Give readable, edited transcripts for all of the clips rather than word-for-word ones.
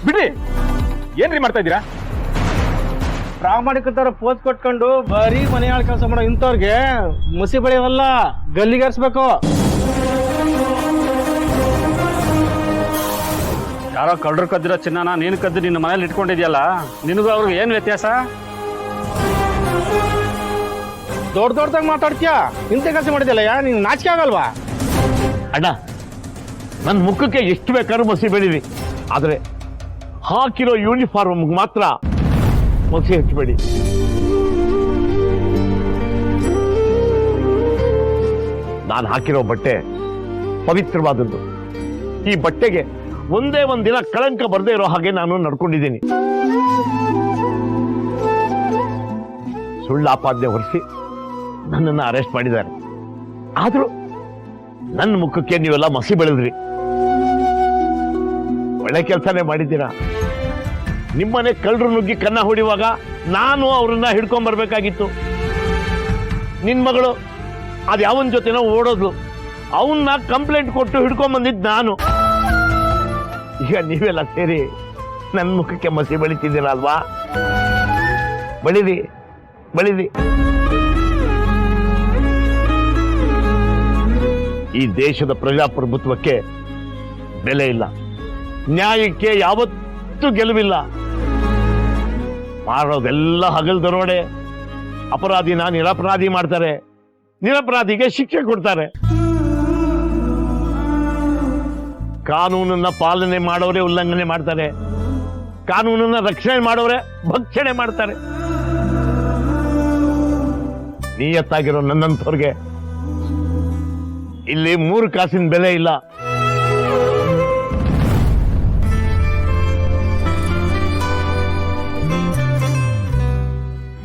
ಬಿಡ್ರಿ, ಏನ್ರಿ ಮಾಡ್ತಾ ಇದ್ದೀರಾ? ಪ್ರಾಮಾಣಿಕತರ ಪೋಸ್ ಕೊಟ್ಕೊಂಡು ಬರೀ ಮನೆಯಾಳ ಕೆಲಸ ಮಾಡೋ ಇಂಥವ್ರಿಗೆ ಮುಸಿ ಬೆಳೆಯವಲ್ಲ, ಗಲ್ಲಿಗೇರಿಸ್ಬೇಕು. ಯಾರೋ ಕಳ್ಳರು ಕದ್ದಿರೋ ಚಿನ್ನನ ನೀನು ಕದ್ದು ನಿನ್ನ ಮನೇಲಿ ಇಟ್ಕೊಂಡಿದ್ಯಲ್ಲ, ನಿನಗೂ ಅವ್ರಿಗೆ ಏನು ವ್ಯತ್ಯಾಸ? ದೊಡ್ಡದಾಗಿ ಮಾತಾಡ್ತೀಯ, ಇಂಥ ಕೆಲಸ ಮಾಡಿದ್ಯಲ್ಲ, ನೀನು ನಾಚಿಕೆ ಆಗಲ್ವಾ? ಅಣ್ಣ, ನನ್ನ ಮುಖಕ್ಕೆ ಎಷ್ಟು ಬೇಕಾದ್ರೂ ಮಸಿ ಬೆಳೀರಿ, ಆದರೆ ಹಾಕಿರೋ ಯೂನಿಫಾರ್ಮ್ ಮಾತ್ರ ಮಸಿ ಹಚ್ಚಬೇಡಿ. ನಾನು ಹಾಕಿರೋ ಬಟ್ಟೆ ಪವಿತ್ರವಾದದ್ದು. ಈ ಬಟ್ಟೆಗೆ ಒಂದೇ ಒಂದಿನ ಕಳಂಕ ಬರದೇ ಇರೋ ಹಾಗೆ ನಾನು ನಡ್ಕೊಂಡಿದ್ದೀನಿ. ಸುಳ್ಳು ಆಪಾದನೆ ಹೊರಿಸಿ ನನ್ನನ್ನು ಅರೆಸ್ಟ್ ಮಾಡಿದ್ದಾರೆ. ಆದರೂ ನನ್ನ ಮುಖಕ್ಕೆ ನೀವೆಲ್ಲ ಮಸಿ ಬೆಳೆದ್ರಿ. ಒಳ್ಳೆ ಕೆಲಸನೇ ಮಾಡಿದ್ದೀರಾ. ನಿಮ್ಮನೆ ಕಳ್ಳರು ನುಗ್ಗಿ ಕನ್ನ ಹೊಡಿಯುವಾಗ ನಾನು ಅವ್ರನ್ನ ಹಿಡ್ಕೊಂಡ್ ಬರ್ಬೇಕಾಗಿತ್ತು. ನಿನ್ ಮಗಳು ಅದ್ ಯಾವನ್ ಜೊತೆನೋ ಓಡೋದು, ಅವನ್ನ ಕಂಪ್ಲೇಂಟ್ ಕೊಟ್ಟು ಹಿಡ್ಕೊಂಡ್ ಬಂದಿದ್ ನಾನು. ಈಗ ನೀವೆಲ್ಲ ಸೇರಿ ನನ್ನ ಮುಖಕ್ಕೆ ಮಸಿ ಬೆಳಿತಿದ್ದೀರ ಅಲ್ವಾ? ಬೆಳಿರಿ ಬೆಳಿರಿ. ಈ ದೇಶದ ಪ್ರಜಾಪ್ರಭುತ್ವಕ್ಕೆ ಬೆಲೆ ಇಲ್ಲ, ನ್ಯಾಯಕ್ಕೆ ಯಾವತ್ತೂ ಗೆಲುವಿಲ್ಲ. ಮಾಡೋದೆಲ್ಲ ಹಗಲ್ ದರೋಡೆ. ಅಪರಾಧಿನ ನಿರಪರಾಧಿ ಮಾಡ್ತಾರೆ, ನಿರಪರಾಧಿಗೆ ಶಿಕ್ಷೆ ಕೊಡ್ತಾರೆ. ಕಾನೂನನ್ನ ಪಾಲನೆ ಮಾಡೋರೆ ಉಲ್ಲಂಘನೆ ಮಾಡ್ತಾರೆ, ಕಾನೂನನ್ನ ರಕ್ಷಣೆ ಮಾಡೋರೆ ಭಕ್ಷಣೆ ಮಾಡ್ತಾರೆ. ನಿಯತ್ತಾಗಿರೋ ನನ್ನಂಥವ್ರಿಗೆ ಇಲ್ಲಿ 3 ಕಾಸಿನ ಬೆಲೆ ಇಲ್ಲ.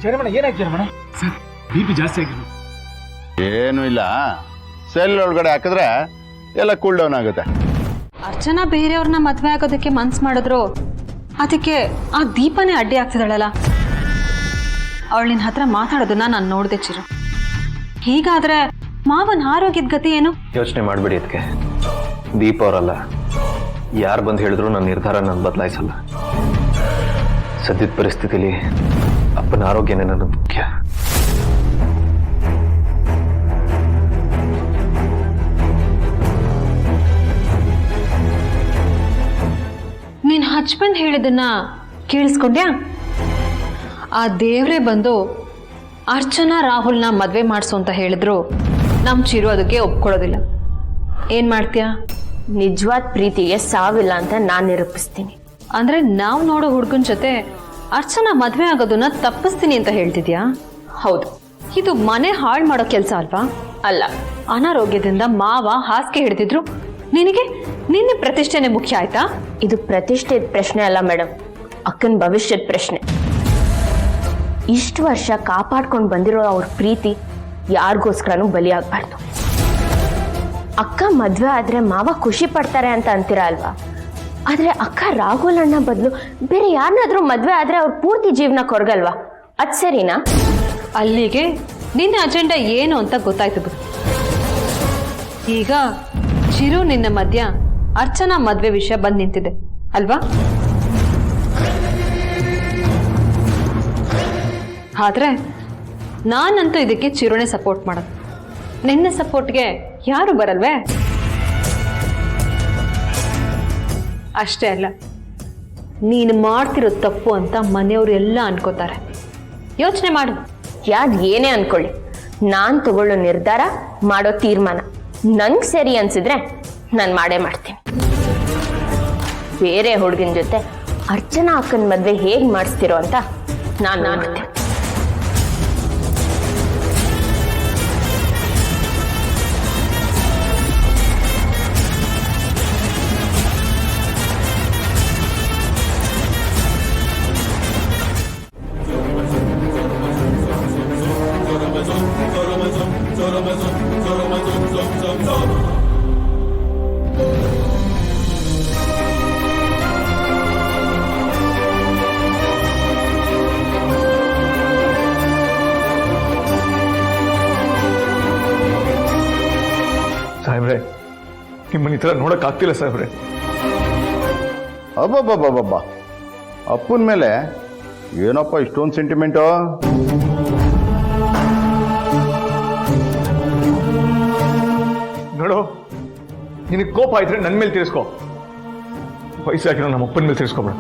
ಜರಮಣ ಏನಾಯ್ತು ಜರಮಣ? ಸರ್, BP ಜಾಸ್ತಿ ಆಗಿರೋದು. ಏನೂ ಇಲ್ಲ, ಸೆಲ್ ಒಳಗಡೆ ಹಾಕಿದ್ರೆ ಎಲ್ಲ ಕೂಲ್ ಡೌನ್ ಆಗುತ್ತೆ. ಅರ್ಚನಾ ಬೇರೆಯವ್ರನ್ನ ಮದ್ವೆ ಆಗೋದಕ್ಕೆ ಮನ್ಸು ಮಾಡಿದ್ರು, ಅದಕ್ಕೆ ಆ ದೀಪನೇ ಅಡ್ಡಿ ಆಗ್ತಿದ್ದಾಳಲ್ಲ. ಅವಳು ನಿನ್ನ ಹತ್ರ ಮಾತಾಡೋದನ್ನ ನಾನು ನೋಡಿದೆ ಚಿರು. ಹೀಗಾದ್ರೆ ಮಾವನ ಆರೋಗ್ಯದ ಗತಿ ಏನು? ಯೋಚನೆ ಮಾಡಬೇಡಿ. ಅದಕ್ಕೆ ದೀಪ ಅವರಲ್ಲ, ಯಾರು ಬಂದು ಹೇಳಿದ್ರು ನನ್ನ ನಿರ್ಧಾರ ನಾನು ಬದಲಾಯಿಸಲ್ಲ. ಸದ್ಯದ ಪರಿಸ್ಥಿತಿಲಿ ಅಪ್ಪನ ಆರೋಗ್ಯನೇ ನನ್ನ ಮುಖ್ಯ. ನೀನ್ ಹಚ್ಬಂದ್ ಹೇಳಿದನ್ನ ಕೇಳಿಸ್ಕೊಂಡ್ಯಾ? ಆ ದೇವ್ರೇ ಬಂದು ಅರ್ಚನಾ ರಾಹುಲ್ನ ಮದ್ವೆ ಮಾಡಿಸು ಅಂತ ಹೇಳಿದ್ರು ನಮ್ ಚಿರು ಅದಕ್ಕೆ ಒಪ್ಕೊಳ್ಳೋದಿಲ್ಲ. ಏನ್ ಮಾಡ್ತೀಯಾ? ನಿಜವಾದ ಪ್ರೀತಿಗೆ ಸಾವಿಲ್ಲ ಅಂತ ನಾನು ನಿರೂಪಿಸ್ತೀನಿ. ಅಂದ್ರೆ ನಾವು ನೋಡೋ ಹುಡುಗನ ಜೊತೆ ಅರ್ಚನಾ ಮದ್ವೆ ಆಗೋದನ್ನ ತಪ್ಪಿಸ್ತೀನಿ ಅಂತ ಹೇಳ್ತಿದ್ಯಾ? ಹೌದು. ಇದು ಮನೆ ಹಾಳು ಮಾಡೋ ಕೆಲಸ ಅಲ್ವಾ? ಅಲ್ಲ. ಅನಾರೋಗ್ಯದಿಂದ ಮಾವ ಹಾಸಿಗೆ ಹಿಡಿದಿದ್ರು, ನಿನಗೆ ನಿನ್ನೆ ಪ್ರತಿಷ್ಠೆನೆ ಮುಖ್ಯ ಆಯ್ತಾ? ಇದು ಪ್ರತಿಷ್ಠೆದ ಪ್ರಶ್ನೆ ಅಲ್ಲ ಮೇಡಮ್, ಅಕ್ಕನ ಭವಿಷ್ಯದ ಪ್ರಶ್ನೆ. ಇಷ್ಟು ವರ್ಷ ಕಾಪಾಡ್ಕೊಂಡು ಬಂದಿರೋ ಅವ್ರ ಪ್ರೀತಿ ಯಾರಿಗೋಸ್ಕರನೂ ಬಲಿಯಾಗಬಾರ್ದು. ಅಕ್ಕ ಮದ್ವೆ ಆದ್ರೆ ಮಾವ ಖುಷಿ ಪಡ್ತಾರೆ ಅಂತ ಅಂತೀರಾ ಅಲ್ವಾ? ಆದ್ರೆ ಅಕ್ಕ ರಾಹುಲ್ ಅಣ್ಣ ಬದಲು ಬೇರೆ ಯಾರನ್ನಾದ್ರೂ ಮದ್ವೆ ಆದ್ರೆ ಅವ್ರ ಪೂರ್ತಿ ಜೀವನ ಕೊರಗಲ್ವಾ? ಅದ್ ಸರಿನಾ? ಅಲ್ಲಿಗೆ ನಿನ್ನ ಅಜೆಂಡಾ ಏನು ಅಂತ ಗೊತ್ತಾಯ್ತು ಬಿಡು. ಈಗ ಚಿರು ನಿನ್ನ ಮಧ್ಯ ಅರ್ಚನಾ ಮದ್ವೆ ವಿಷಯ ಬಂದ್ ನಿಂತಿದೆ ಅಲ್ವಾ? ಆದ್ರೆ ನಾನಂತೂ ಇದಕ್ಕೆ ಚಿರುನೇ ಸಪೋರ್ಟ್ ಮಾಡೋದು. ನಿನ್ನ ಸಪೋರ್ಟ್ಗೆ ಯಾರು ಬರಲ್ವೇ? ಅಷ್ಟೇ ಅಲ್ಲ, ನೀನು ಮಾಡ್ತಿರೋ ತಪ್ಪು ಅಂತ ಮನೆಯವರು ಎಲ್ಲ ಅನ್ಕೋತಾರೆ. ಯೋಚನೆ ಮಾಡು. ಯಾವ್ದು ಏನೇ ಅನ್ಕೊಳ್ಳಿ, ನಾನ್ ತಗೊಳ್ಳೋ ನಿರ್ಧಾರ, ಮಾಡೋ ತೀರ್ಮಾನ ನಂಗೆ ಸರಿ ಅನ್ಸಿದ್ರೆ ನಾನು ಮಾಡೇ ಮಾಡ್ತೀನಿ. ಬೇರೆ ಹುಡುಗನ ಜೊತೆ ಅರ್ಚನಾ ಅಕ್ಕನ ಮದ್ವೆ ಹೇಗ್ ಮಾಡಿಸ್ತಿರೋ ಅಂತ ನಾನು ನೋಡ್ತೀನಿ. ಸಾಹೇಬ್ರೆ, ನಿಮ್ಮನ್ನ ಈ ಥರ ನೋಡಕ್ ಆಗ್ತಿಲ್ಲ ಸಾಹೇಬ್ರೆ. ಅಬ್ಬಬ್ಬಬ್ಬಬ್ಬ, ಅಪ್ಪನ ಮೇಲೆ ಏನಪ್ಪ ಇಷ್ಟೊಂದು ಸೆಂಟಿಮೆಂಟು? ನೋಡು, ನಿನಗೆ ಕೋಪ ಆಯ್ತಾರೆ ನನ್ನ ಮೇಲೆ ತೀರಿಸ್ಕೋ, ವಯಸ್ಸಾಗಿರೋ ನಮ್ಮ ಅಪ್ಪನ ಮೇಲೆ ತೀರಿಸ್ಕೊಬೇಡ.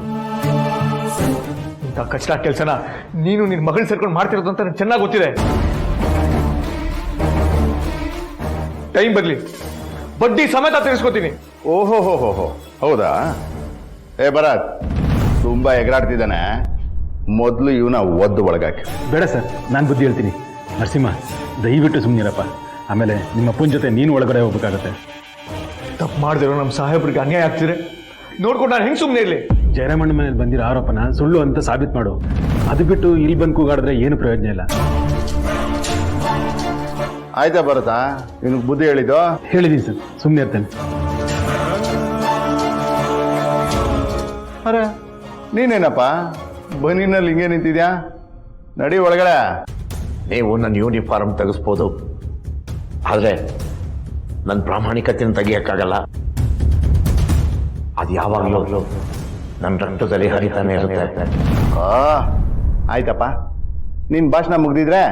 ಇಂಥ ಕಷ್ಟ ಕೆಲಸನ ನೀನು ನಿನ್ನ ಮಗಳನ್ನ ಸೇರ್ಕೊಂಡು ಮಾಡ್ತಿರೋದು ಅಂತ ನನಗೆ ಚೆನ್ನಾಗಿ ಗೊತ್ತಿದೆ. ಟೈಮ್ ಬರಲಿ, ಬಡ್ಡಿ ಸಮೇತ ತೀರಿಸ್ಕೋತೀನಿ. ಓಹೋ ಹೋ ಹೋ ಹೋ, ಹೌದಾ? ಏ ಭರತ್, ತುಂಬಾ ಎಗರಾಡ್ತಿದ್ದಾನೆ, ಮೊದಲು ಇವನ ಒದ್ದು ಒಳಗಾಕಿ. ಬೇಡ ಸರ್, ನಾನು ಬುದ್ಧಿ ಹೇಳ್ತೀನಿ. ನರಸಿಂಹ, ದಯವಿಟ್ಟು ಸುಮ್ಮನಿರಪ್ಪ. ಆಮೇಲೆ ನಿಮ್ಮ ಅಪ್ಪನ ಜೊತೆ ನೀನು ಒಳಗಡೆ ಹೋಗ್ಬೇಕಾಗತ್ತೆ. ತಪ್ಪು ಮಾಡಿದಿರೋ ನಮ್ಮ ಸಾಹೇಬ್ರಿಗೆ ಅನ್ಯಾಯ ಆಗ್ತಿದ್ರೆ ನೋಡ್ಕೊಂಡು ನಾನು ಹೆಂಗೆ ಸುಮ್ಮನೆ ಇರಲಿ? ಜಯರಾಮಣ್ಣ ಮನೇಲಿ ಬಂದಿರೋ ಆರೋಪನ ಸುಳ್ಳು ಅಂತ ಸಾಬೀತು ಮಾಡು. ಅದು ಬಿಟ್ಟು ಇಲ್ಲಿ ಬಂದು ಕೂಗಾಡಿದ್ರೆ ಏನು ಪ್ರಯೋಜನ ಇಲ್ಲ. ಆಯ್ತಾ ಭರತ, ಇವನಿಗೆ ಬುದ್ಧಿ ಹೇಳಿದ್ದು? ಹೇಳಿದ್ದೀನಿ ಸರ್, ಸುಮ್ಮನೆ ಇರ್ತೇನೆ. ಅರೆ, ನೀನೇನಪ್ಪ ಬನ್ನಿನಲ್ಲಿ ಹಿಂಗೆ ನಿಂತಿದ್ಯಾ? ನಡಿ ಒಳಗಡೆ. ನೀವು ನನ್ನ ಯೂನಿಫಾರ್ಮ್ ತೆಗೆಸ್ಬೋದು, ಆದರೆ ನನ್ನ ಪ್ರಾಮಾಣಿಕತೆಯನ್ನು ತೆಗಿಯೋಕ್ಕಾಗಲ್ಲ. ಅದು ಯಾವಾಗಲೂ ನನ್ನ ರಕ್ತದಲ್ಲಿ ಹರಿತಾನೆ ಇರುತ್ತೆ. ಆಯ್ತಪ್ಪ, ನಿನ್ನ ಭಾಷಣ ಮುಗ್ದಿದ್ರೆ